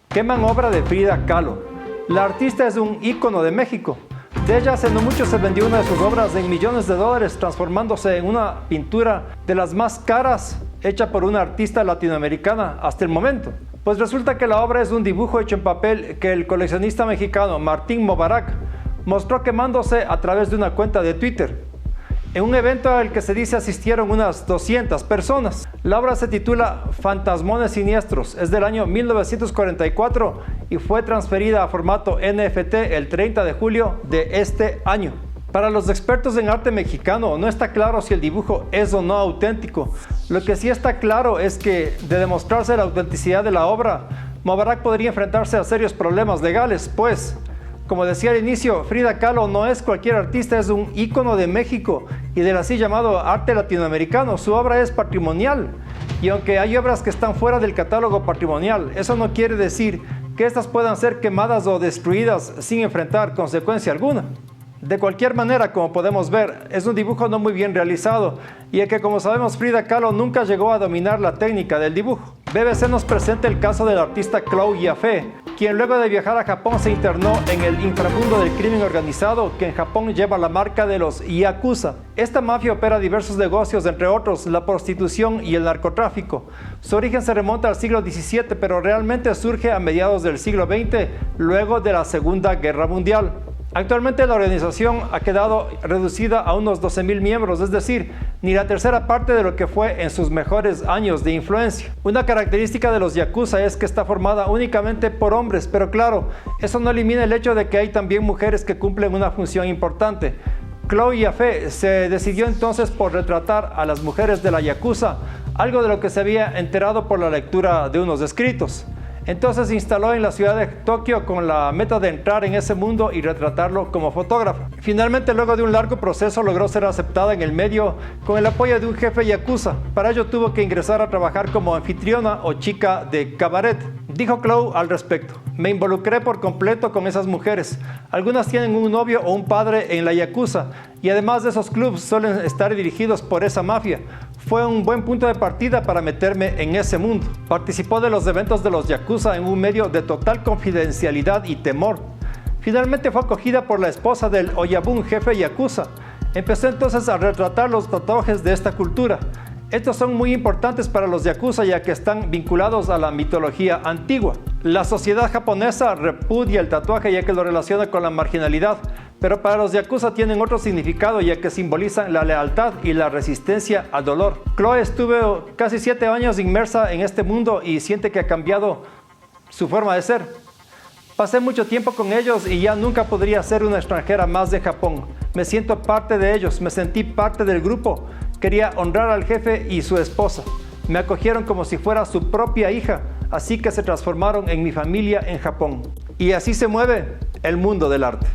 Queman obra de Frida Kahlo. La artista es un ícono de México. De ella hace no mucho se vendió una de sus obras en millones de dólares, transformándose en una pintura de las más caras hecha por una artista latinoamericana hasta el momento. Pues resulta que la obra es un dibujo hecho en papel que el coleccionista mexicano Martín Mobarak mostró quemándose a través de una cuenta de Twitter, en un evento al que se dice asistieron unas 200 personas. La obra se titula Fantasmones Siniestros, es del año 1944 y fue transferida a formato NFT el 30 de julio de este año. Para los expertos en arte mexicano no está claro si el dibujo es o no auténtico. Lo que sí está claro es que, de demostrarse la autenticidad de la obra, Mobarak podría enfrentarse a serios problemas legales, pues, como decía al inicio, Frida Kahlo no es cualquier artista, es un ícono de México y del así llamado arte latinoamericano. Su obra es patrimonial y aunque hay obras que están fuera del catálogo patrimonial, eso no quiere decir que estas puedan ser quemadas o destruidas sin enfrentar consecuencia alguna. De cualquier manera, como podemos ver, es un dibujo no muy bien realizado y que, como sabemos, Frida Kahlo nunca llegó a dominar la técnica del dibujo. BBC nos presenta el caso del artista Chloe Yaffe, quien luego de viajar a Japón se internó en el inframundo del crimen organizado, que en Japón lleva la marca de los Yakuza. Esta mafia opera diversos negocios, entre otros la prostitución y el narcotráfico. Su origen se remonta al siglo XVII, pero realmente surge a mediados del siglo XX, luego de la Segunda Guerra Mundial. Actualmente la organización ha quedado reducida a unos 12,000 miembros, es decir, ni la tercera parte de lo que fue en sus mejores años de influencia. Una característica de los Yakuza es que está formada únicamente por hombres, pero claro, eso no elimina el hecho de que hay también mujeres que cumplen una función importante. Chloe Yaffe se decidió entonces por retratar a las mujeres de la Yakuza, algo de lo que se había enterado por la lectura de unos escritos. Entonces se instaló en la ciudad de Tokio con la meta de entrar en ese mundo y retratarlo como fotógrafo. Finalmente, luego de un largo proceso, logró ser aceptada en el medio con el apoyo de un jefe yakuza. Para ello tuvo que ingresar a trabajar como anfitriona o chica de cabaret. Dijo Chloe al respecto: me involucré por completo con esas mujeres. Algunas tienen un novio o un padre en la yakuza y además de esos clubs suelen estar dirigidos por esa mafia. Fue un buen punto de partida para meterme en ese mundo. Participó de los eventos de los Yakuza en un medio de total confidencialidad y temor. Finalmente fue acogida por la esposa del Oyabun, jefe Yakuza. Empezó entonces a retratar los tatuajes de esta cultura. Estos son muy importantes para los Yakuza ya que están vinculados a la mitología antigua. La sociedad japonesa repudia el tatuaje ya que lo relaciona con la marginalidad, pero para los Yakuza tienen otro significado ya que simbolizan la lealtad y la resistencia al dolor. Chloe estuvo casi 7 años inmersa en este mundo y siente que ha cambiado su forma de ser. Pasé mucho tiempo con ellos y ya nunca podría ser una extranjera más de Japón. Me siento parte de ellos, me sentí parte del grupo. Quería honrar al jefe y su esposa. Me acogieron como si fuera su propia hija, así que se transformaron en mi familia en Japón. Y así se mueve el mundo del arte.